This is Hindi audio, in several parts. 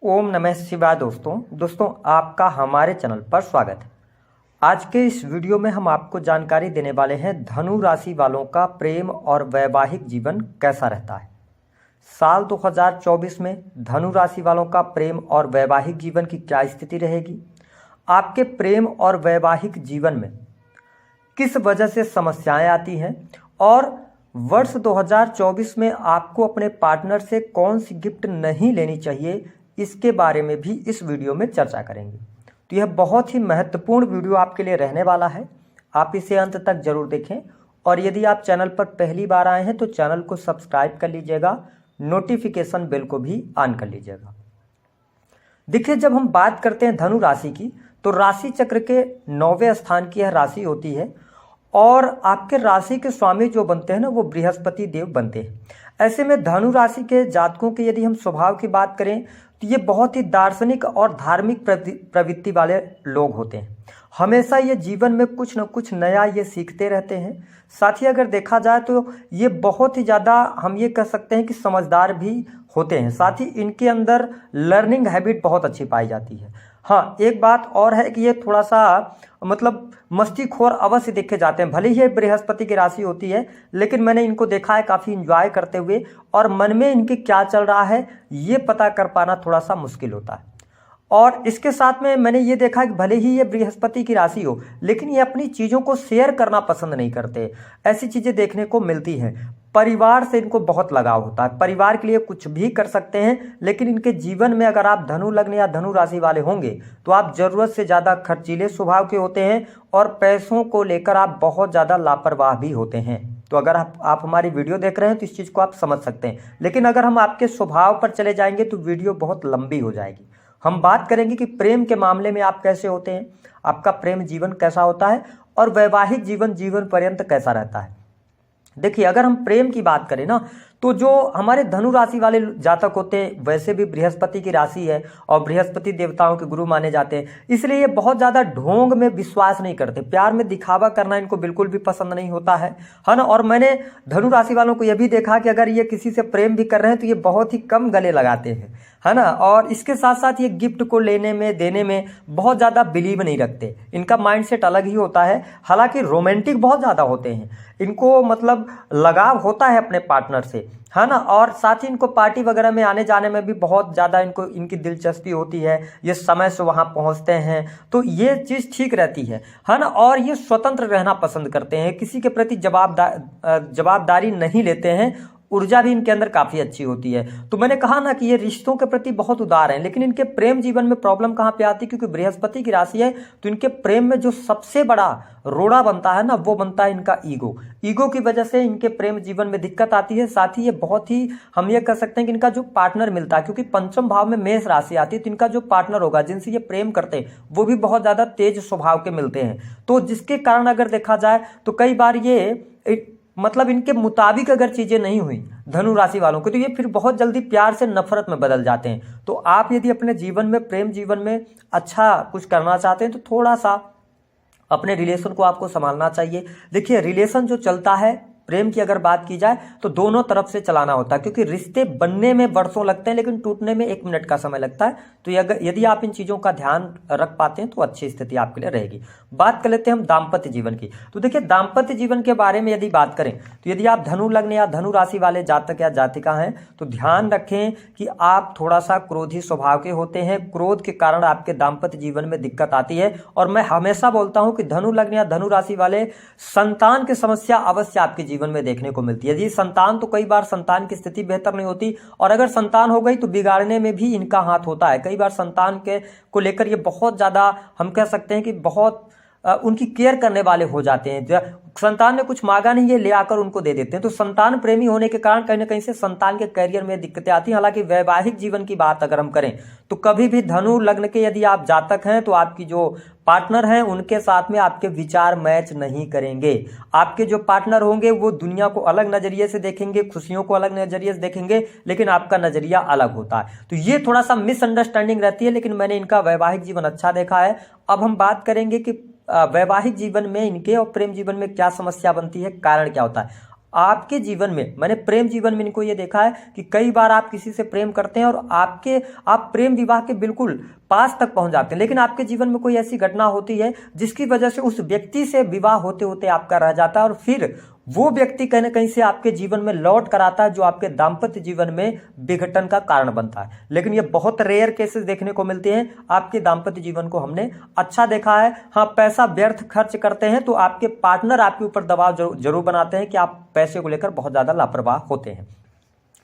ओम नमः शिवाय। दोस्तों आपका हमारे चैनल पर स्वागत है। आज के इस वीडियो में हम आपको जानकारी देने वाले हैं धनु राशि वालों का प्रेम और वैवाहिक जीवन कैसा रहता है। साल 2024 में धनु राशि वालों का प्रेम और वैवाहिक जीवन की क्या स्थिति रहेगी, आपके प्रेम और वैवाहिक जीवन में किस वजह से समस्याएं आती हैं और वर्ष 2024 में आपको अपने पार्टनर से कौन सी गिफ्ट नहीं लेनी चाहिए, इसके बारे में भी इस वीडियो में चर्चा करेंगे। तो यह बहुत ही महत्वपूर्ण वीडियो आपके लिए रहने वाला है। आप इसे अंत तक जरूर देखें और यदि आप चैनल पर पहली बार आए हैं तो चैनल को सब्सक्राइब कर लीजिएगा, नोटिफिकेशन बेल को भी ऑन कर लीजिएगा। देखिए, जब हम बात करते हैं धनु राशि की तो राशि चक्र के 9वें स्थान की यह राशि होती है और आपके राशि के स्वामी जो बनते हैं ना, वो बृहस्पति देव बनते हैं। ऐसे में धनु राशि के जातकों के यदि हम स्वभाव की बात करें तो ये बहुत ही दार्शनिक और धार्मिक प्रवृत्ति वाले लोग होते हैं। हमेशा ये जीवन में कुछ न कुछ नया ये सीखते रहते हैं। साथ ही अगर देखा जाए तो ये बहुत ही ज़्यादा हम ये कह सकते हैं कि समझदार भी होते हैं। साथ ही इनके अंदर लर्निंग हैबिट बहुत अच्छी पाई जाती है। हाँ, एक बात और है कि ये थोड़ा सा मस्तीखोर अवश्य देखे जाते हैं। भले ही बृहस्पति की राशि होती है, लेकिन मैंने इनको देखा है काफ़ी इंजॉय करते हुए और मन में इनके क्या चल रहा है ये पता कर पाना थोड़ा सा मुश्किल होता है। और इसके साथ में मैंने ये देखा कि भले ही ये बृहस्पति की राशि हो, लेकिन ये अपनी चीज़ों को शेयर करना पसंद नहीं करते। ऐसी चीज़ें देखने को मिलती हैं। परिवार से इनको बहुत लगाव होता है, परिवार के लिए कुछ भी कर सकते हैं। लेकिन इनके जीवन में अगर आप धनु लग्न या धनु राशि वाले होंगे तो आप ज़रूरत से ज़्यादा खर्चीले स्वभाव के होते हैं और पैसों को लेकर आप बहुत ज़्यादा लापरवाह भी होते हैं। तो अगर आप हमारी वीडियो देख रहे हैं तो इस चीज़ को आप समझ सकते हैं। लेकिन अगर हम आपके स्वभाव पर चले जाएंगे तो वीडियो बहुत लंबी हो जाएगी। हम बात करेंगे कि प्रेम के मामले में आप कैसे होते हैं, आपका प्रेम जीवन कैसा होता है और वैवाहिक जीवन पर्यंत कैसा रहता है। देखिए, अगर हम प्रेम की बात करें ना तो जो हमारे धनु राशि वाले जातक होते हैं, वैसे भी बृहस्पति की राशि है और बृहस्पति देवताओं के गुरु माने जाते हैं, इसलिए ये बहुत ज़्यादा ढोंग में विश्वास नहीं करते। प्यार में दिखावा करना इनको बिल्कुल भी पसंद नहीं होता है ना। और मैंने धनु राशि वालों को यह भी देखा कि अगर ये किसी से प्रेम भी कर रहे हैं तो ये बहुत ही कम गले लगाते हैं, है ना। और इसके साथ साथ ये गिफ्ट को लेने में देने में बहुत ज़्यादा बिलीव नहीं रखते। इनका माइंडसेट अलग ही होता है। हालांकि रोमांटिक बहुत ज़्यादा होते हैं, इनको लगाव होता है अपने पार्टनर से, है ना। और साथ ही इनको पार्टी वगैरह में आने जाने में भी बहुत ज़्यादा इनकी दिलचस्पी होती है। ये समय से वहाँ पहुँचते हैं तो ये चीज़ ठीक रहती है ना। और ये स्वतंत्र रहना पसंद करते हैं, किसी के प्रति जवाबदारी नहीं लेते हैं। ऊर्जा भी इनके अंदर काफ़ी अच्छी होती है। तो मैंने कहा ना कि ये रिश्तों के प्रति बहुत उदार हैं। लेकिन इनके प्रेम जीवन में प्रॉब्लम कहाँ पे आती है, क्योंकि बृहस्पति की राशि है तो इनके प्रेम में जो सबसे बड़ा रोड़ा बनता है ना, वो बनता है इनका ईगो की वजह से इनके प्रेम जीवन में दिक्कत आती है। साथ ही ये बहुत ही हम ये कह सकते हैं कि इनका जो पार्टनर मिलता है, क्योंकि पंचम भाव में मेष राशि आती है, तो इनका जो पार्टनर होगा जिनसे ये प्रेम करते हैं वो भी बहुत ज़्यादा तेज स्वभाव के मिलते हैं। तो जिसके कारण अगर देखा जाए तो कई बार ये इनके मुताबिक अगर चीज़ें नहीं हुई धनु राशि वालों को तो ये फिर बहुत जल्दी प्यार से नफरत में बदल जाते हैं। तो आप यदि अपने जीवन में प्रेम जीवन में अच्छा कुछ करना चाहते हैं तो थोड़ा सा अपने रिलेशन को आपको संभालना चाहिए। देखिए, रिलेशन जो चलता है, प्रेम की अगर बात की जाए तो दोनों तरफ से चलाना होता है, क्योंकि रिश्ते बनने में वर्षों लगते हैं लेकिन टूटने में 1 मिनट का समय लगता है। तो यदि आप इन चीज़ों का ध्यान रख पाते हैं तो अच्छी स्थिति आपके लिए रहेगी। बात कर लेते हैं हम दाम्पत्य जीवन की। तो देखिए, दाम्पत्य जीवन के बारे में यदि बात करें तो यदि आप धनु लग्न या धनु राशि वाले जातक या जातिका हैं तो ध्यान रखें कि आप थोड़ा सा क्रोधी स्वभाव के होते हैं। क्रोध के कारण आपके दाम्पत्य जीवन में दिक्कत आती है। और मैं हमेशा बोलता हूं कि धनु लग्न या धनु राशि वाले संतान की समस्या अवश्य आपके जीवन में देखने को मिलती है। यदि संतान तो कई बार संतान की स्थिति बेहतर नहीं होती, और अगर संतान हो गई तो बिगाड़ने में भी इनका हाथ होता है। कई बार संतान को लेकर ये बहुत ज़्यादा हम कह सकते हैं कि बहुत उनकी केयर करने वाले हो जाते हैं। संतान ने कुछ मांगा नहीं, ये ले आकर उनको दे देते हैं। तो संतान प्रेमी होने के कारण कहीं ना कहीं से संतान के करियर में दिक्कतें आती हैं। हालांकि वैवाहिक जीवन की बात अगर हम करें तो कभी भी धनु लग्न के यदि आप जातक हैं तो आपकी जो पार्टनर हैं उनके साथ में आपके विचार मैच नहीं करेंगे। आपके जो पार्टनर होंगे वो दुनिया को अलग नजरिए से देखेंगे, खुशियों को अलग नजरिए से देखेंगे, लेकिन आपका नजरिया अलग होता है। तो ये थोड़ा सा मिसअंडरस्टैंडिंग रहती है। लेकिन मैंने इनका वैवाहिक जीवन अच्छा देखा है। अब हम बात करेंगे कि वैवाहिक जीवन में इनके और प्रेम जीवन में क्या समस्या बनती है, कारण क्या होता है। आपके जीवन में, मैंने प्रेम जीवन में इनको ये देखा है कि कई बार आप किसी से प्रेम करते हैं और आप प्रेम विवाह के बिल्कुल पास तक पहुंच जाते हैं, लेकिन आपके जीवन में कोई ऐसी घटना होती है जिसकी वजह से उस व्यक्ति से विवाह होते होते आपका रह जाता है और फिर वो व्यक्ति कहीं ना कहीं से आपके जीवन में लौट कर आता है, जो आपके दाम्पत्य जीवन में विघटन का कारण बनता है। लेकिन ये बहुत रेयर केसेस देखने को मिलते हैं। आपके दाम्पत्य जीवन को हमने अच्छा देखा है। हाँ, पैसा व्यर्थ खर्च करते हैं तो आपके पार्टनर आपके ऊपर दबाव जरूर बनाते हैं कि आप पैसे को लेकर बहुत ज्यादा लापरवाह होते हैं।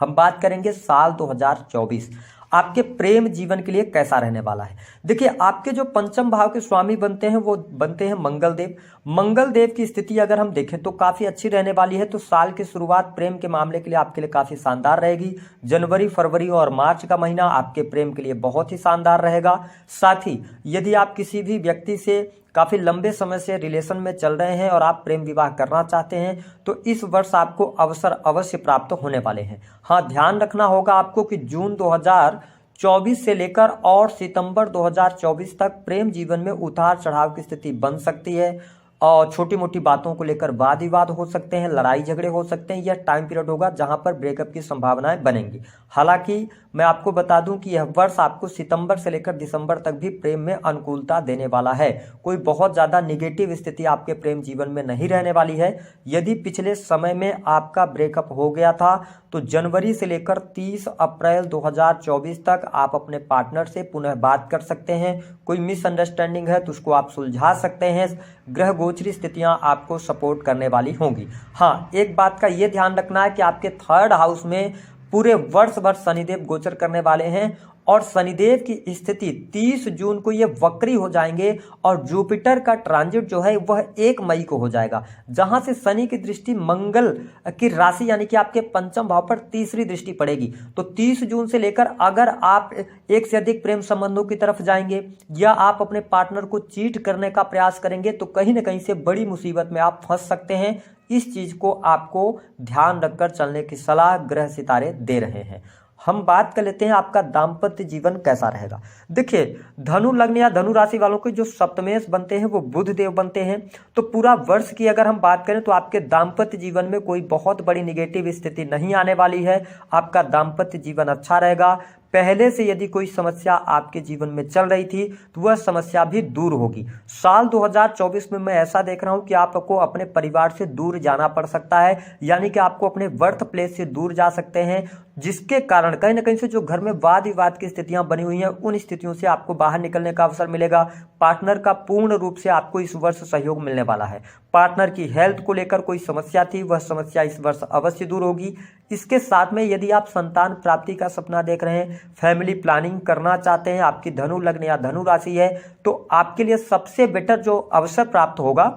हम बात करेंगे साल 2024 आपके प्रेम जीवन के लिए कैसा रहने वाला है। देखिए, आपके जो पंचम भाव के स्वामी बनते हैं वो बनते हैं मंगल देव। मंगल देव की स्थिति अगर हम देखें तो काफी अच्छी रहने वाली है। तो साल की शुरुआत प्रेम के मामले के लिए आपके लिए काफी शानदार रहेगी। जनवरी, फरवरी और मार्च का महीना आपके प्रेम के लिए बहुत ही शानदार रहेगा। साथ ही यदि आप किसी भी व्यक्ति से काफी लंबे समय से रिलेशन में चल रहे हैं और आप प्रेम विवाह करना चाहते हैं तो इस वर्ष आपको अवसर अवश्य प्राप्त होने वाले हैं। हाँ, ध्यान रखना होगा आपको कि जून 2024 से लेकर और सितंबर 2024 तक प्रेम जीवन में उतार चढ़ाव की स्थिति बन सकती है और छोटी मोटी बातों को लेकर वाद विवाद हो सकते हैं, लड़ाई झगड़े हो सकते हैं। यह टाइम पीरियड होगा जहां पर ब्रेकअप की संभावनाएं बनेंगी। हालांकि मैं आपको बता दूं कि यह वर्ष आपको सितंबर से लेकर दिसंबर तक भी प्रेम में अनुकूलता देने वाला है। कोई बहुत ज्यादा निगेटिव स्थिति आपके प्रेम जीवन में नहीं रहने वाली है। यदि पिछले समय में आपका ब्रेकअप हो गया था तो जनवरी से लेकर 30 अप्रैल 2024 तक आप अपने पार्टनर से पुनः बात कर सकते हैं। कोई मिसअंडरस्टैंडिंग है तो उसको आप सुलझा सकते हैं। ग्रह गोचरी स्थितियां आपको सपोर्ट करने वाली होंगी। हाँ, एक बात का यह ध्यान रखना है कि आपके 3rd हाउस में पूरे वर्ष भर शनिदेव गोचर करने वाले हैं और शनिदेव की स्थिति 30 जून को ये वक्री हो जाएंगे और जुपिटर का ट्रांजिट जो है वह 1 मई को हो जाएगा, जहां से शनि की दृष्टि मंगल की राशि यानी कि आपके पंचम भाव पर तीसरी दृष्टि पड़ेगी। तो 30 जून से लेकर अगर आप एक से अधिक प्रेम संबंधों की तरफ जाएंगे या आप अपने पार्टनर को चीट करने का प्रयास करेंगे तो कहीं ना कहीं से बड़ी मुसीबत में आप फंस सकते हैं। इस चीज को आपको ध्यान रखकर चलने की सलाह ग्रह सितारे दे रहे हैं। हम बात कर लेते हैं आपका दाम्पत्य जीवन कैसा रहेगा। देखिए, धनु लग्न या धनु राशि वालों के जो सप्तमेश बनते हैं वो बुध देव बनते हैं। तो पूरा वर्ष की अगर हम बात करें तो आपके दाम्पत्य जीवन में कोई बहुत बड़ी निगेटिव स्थिति नहीं आने वाली है। आपका दाम्पत्य जीवन अच्छा रहेगा। पहले से यदि कोई समस्या आपके जीवन में चल रही थी तो वह समस्या भी दूर होगी। साल 2024 में मैं ऐसा देख रहा हूं कि आपको अपने परिवार से दूर जाना पड़ सकता है, यानी कि आपको अपने बर्थ प्लेस से दूर जा सकते हैं, जिसके कारण कहीं ना कहीं से जो घर में वाद विवाद की स्थितियां बनी हुई हैं उन स्थितियों से आपको बाहर निकलने का अवसर मिलेगा। पार्टनर का पूर्ण रूप से आपको इस वर्ष सहयोग मिलने वाला है। पार्टनर की हेल्थ को लेकर कोई समस्या थी, वह समस्या इस वर्ष अवश्य दूर होगी। इसके साथ में यदि आप संतान प्राप्ति का सपना देख रहे हैं, फैमिली प्लानिंग करना चाहते हैं, आपकी धनु लग्न या धनु राशि है, तो आपके लिए सबसे बेटर जो अवसर प्राप्त होगा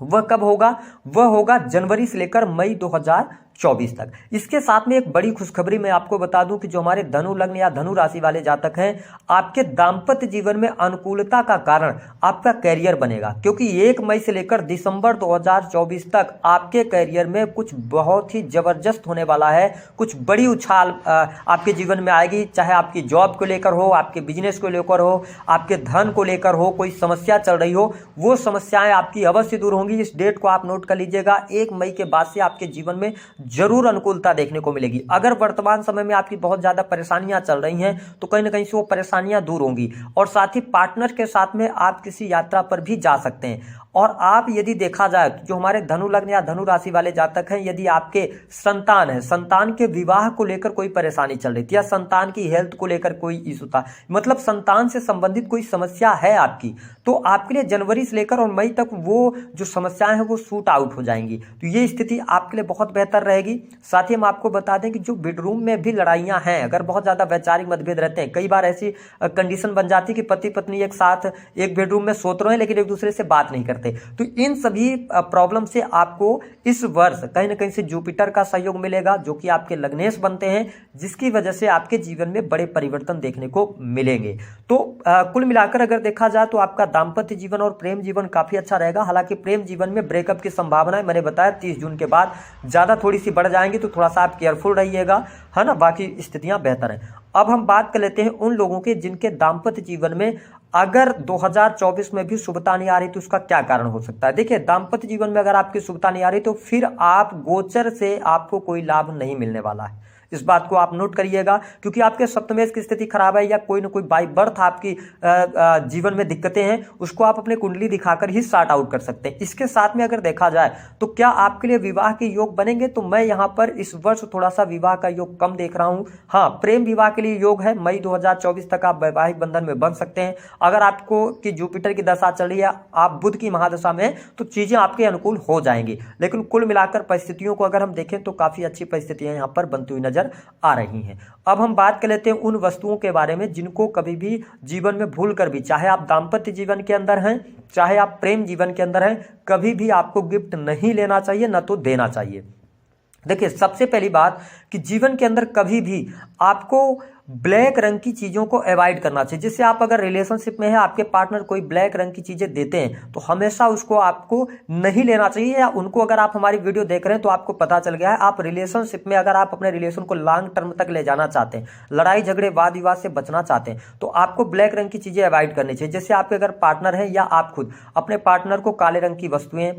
वह कब होगा? वह होगा जनवरी से लेकर मई 2024 तक। इसके साथ में एक बड़ी खुशखबरी मैं आपको बता दूं कि जो हमारे धनु लग्न या धनु राशि वाले जातक हैं, आपके दाम्पत्य जीवन में अनुकूलता का कारण आपका कैरियर बनेगा, क्योंकि 1 मई से लेकर दिसंबर 2024 तक आपके कैरियर में कुछ बहुत ही जबरदस्त होने वाला है। कुछ बड़ी उछाल आपके जीवन में आएगी, चाहे आपकी जॉब को लेकर हो, आपके बिजनेस को लेकर हो, आपके धन को लेकर हो, कोई समस्या चल रही हो, वो समस्याएं आपकी अवश्य दूर होंगी। इस डेट को आप नोट कर लीजिएगा। 1 मई के बाद से आपके जीवन में जरूर अनुकूलता देखने को मिलेगी। अगर वर्तमान समय में आपकी बहुत ज्यादा परेशानियां चल रही हैं तो कहीं ना कहीं से वो परेशानियां दूर होंगी और साथ ही पार्टनर के साथ में आप किसी यात्रा पर भी जा सकते हैं। और आप यदि देखा जाए तो जो हमारे धनु लग्न या धनु राशि वाले जातक हैं, यदि आपके संतान है, संतान के विवाह को लेकर कोई परेशानी चल रही थी या संतान की हेल्थ को लेकर कोई इशू था, मतलब संतान से संबंधित कोई समस्या है आपकी, तो आपके लिए जनवरी से लेकर और मई तक वो जो समस्याएं हैं वो शूट आउट हो जाएंगी। तो ये स्थिति आपके लिए बहुत बेहतर रहेगी। साथ ही हम आपको बता दें कि जो बेडरूम में भी लड़ाइयां हैं, अगर बहुत ज्यादा वैचारिक मतभेद रहते हैं, कई बार ऐसी कंडीशन बन जाती है कि पति पत्नी एक साथ एक बेडरूम में सोते रहे लेकिन एक दूसरे से बात नहीं करते, तो इन सभी प्रॉब्लम से आपको इस वर्ष कहीं ना कहीं से जुपिटर का सहयोग मिलेगा, जो कि आपके लग्नेश बनते हैं, जिसकी वजह से आपके जीवन में बड़े परिवर्तन देखने को मिलेंगे। तो कुल मिलाकर अगर देखा जाए तो आपका दाम्पत्य जीवन और प्रेम जीवन काफी अच्छा रहेगा। हालांकि प्रेम जीवन में ब्रेकअप की संभावना मैंने बताया 30 जून के बाद ज्यादा थोड़ी सी बढ़ जाएंगी, तो थोड़ा सा आप केयरफुल रहिएगा, है ना। बाकी स्थितियां बेहतर हैं। अब हम बात कर लेते हैं उन लोगों के जिनके दाम्पत्य जीवन में अगर 2024 में भी शुभता नहीं आ रही तो उसका क्या कारण हो सकता है। देखिए, दाम्पत्य जीवन में अगर आपकी शुभता नहीं आ रही तो फिर आप गोचर से आपको कोई लाभ नहीं मिलने वाला है। इस बात को आप नोट करिएगा, क्योंकि आपके सप्तमेश की स्थिति खराब है या कोई ना कोई बाई बर्थ आपकी जीवन में दिक्कतें हैं, उसको आप अपने कुंडली दिखाकर ही सॉर्ट आउट कर सकते हैं। इसके साथ में अगर देखा जाए तो क्या आपके लिए विवाह के योग बनेंगे, तो मैं यहां पर इस वर्ष थोड़ा सा विवाह का योग कम देख रहा हूं। हाँ, प्रेम विवाह के लिए योग है, मई 2024 तक आप वैवाहिक बंधन में बन सकते हैं। अगर आपको कि जुपिटर की दशा चल रही है, आप बुध की महादशा में, तो चीजें आपके अनुकूल हो जाएंगी। लेकिन कुल मिलाकर परिस्थितियों को अगर हम देखें तो काफी अच्छी परिस्थितियां यहां पर बनती हुई नजर आ रही हैं। अब हम बात कर लेते हैं उन वस्तुओं के बारे में जिनको कभी भी जीवन में भूल कर भी, चाहे आप दाम्पत्य जीवन के अंदर हैं, चाहे आप प्रेम जीवन के अंदर हैं, कभी भी आपको गिफ्ट नहीं लेना चाहिए, न तो देना चाहिए। देखिए, सबसे पहली बात कि जीवन के अंदर कभी भी आपको ब्लैक रंग की चीजों को अवॉइड करना चाहिए। जिससे आप अगर रिलेशनशिप में है, आपके पार्टनर कोई ब्लैक रंग की चीजें देते हैं तो हमेशा उसको आपको नहीं लेना चाहिए, या उनको अगर आप हमारी वीडियो देख रहे हैं तो आपको पता चल गया है, आप रिलेशनशिप में अगर आप अपने रिलेशन को लॉन्ग टर्म तक ले जाना चाहते हैं, लड़ाई झगड़े वाद विवाद से बचना चाहते हैं, तो आपको ब्लैक रंग की चीजें अवॉइड करनी चाहिए। जैसे आपके अगर पार्टनर है या आप खुद अपने पार्टनर को काले रंग की वस्तुएं,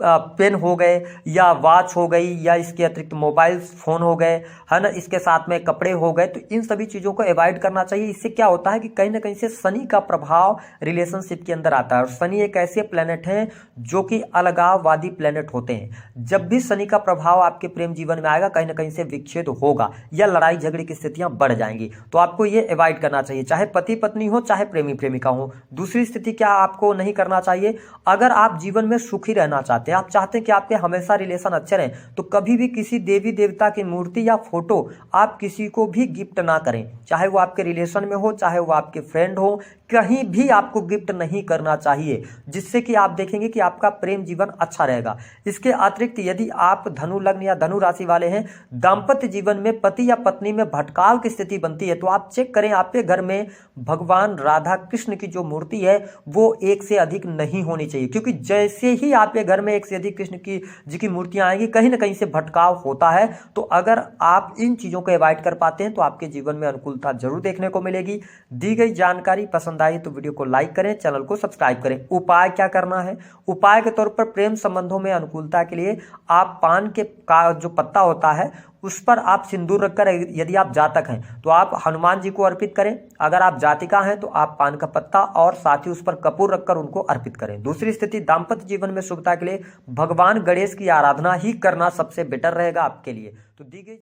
पेन हो गए या वॉच हो गई या इसके अतिरिक्त मोबाइल फोन हो गए, है ना, इसके साथ में कपड़े हो गए, तो इन सभी चीजों को अवॉइड करना चाहिए। इससे क्या होता है कि कहीं ना कहीं से शनि का प्रभाव रिलेशनशिप के अंदर आता है, और शनि एक ऐसे प्लेनेट है जो कि अलगाववादी प्लेनेट होते हैं। जब भी शनि का प्रभाव आपके प्रेम जीवन में आएगा, कहीं ना कहीं से विच्छेद होगा या लड़ाई झगड़े की स्थितियां बढ़ जाएंगी, तो आपको ये अवॉइड करना चाहिए, चाहे पति पत्नी हो, चाहे प्रेमी प्रेमिका हो। दूसरी स्थिति क्या आपको नहीं करना चाहिए, अगर आप जीवन में सुखी रहना चाहते हैं, आप चाहते हैं कि आपके हमेशा रिलेशन अच्छे रहें, तो कभी भी किसी देवी देवता की मूर्ति या फोटो आप किसी को भी गिफ्ट ना करें, चाहे वो आपके रिलेशन में हो, चाहे वो आपके फ्रेंड हो, कहीं भी आपको गिफ्ट नहीं करना चाहिए, जिससे कि आप देखेंगे कि आपका प्रेम जीवन अच्छा रहेगा। इसके अतिरिक्त यदि आप धनु लग्न या धनु राशि वाले हैं, दाम्पत्य जीवन में पति या पत्नी में भटकाव की स्थिति बनती है, तो आप चेक करें आपके घर में भगवान राधा कृष्ण की जो मूर्ति है वो एक से अधिक नहीं होनी चाहिए, क्योंकि जैसे ही आपके घर में एक से अधिक कृष्ण की जी की मूर्तियां आएंगी, कहीं ना कहीं से भटकाव होता है। तो अगर आप इन चीजों को अवॉइड कर पाते हैं तो आपके जीवन में अनुकूलता जरूर देखने को मिलेगी। दी गई जानकारी पसंद आई तो वीडियो को लाइक करें, चैनल को सब्सक्राइब करें। उपाय क्या करना है, उपाय के तौर पर प्रेम संबंधों में अनुकूलता के लिए आप पान के का जो पत्ता होता है उस पर आप सिंदूर रखकर, यदि आप जातक हैं तो आप हनुमान जी को अर्पित करें, अगर आप जातिका हैं तो आप पान का पत्ता और साथ ही उस पर कपूर रखकर उनको अर्पित करें। दूसरी स्थिति, दाम्पत्य जीवन में शुभता के लिए भगवान गणेश की आराधना ही करना सबसे बेटर रहेगा आपके लिए। तो दी गई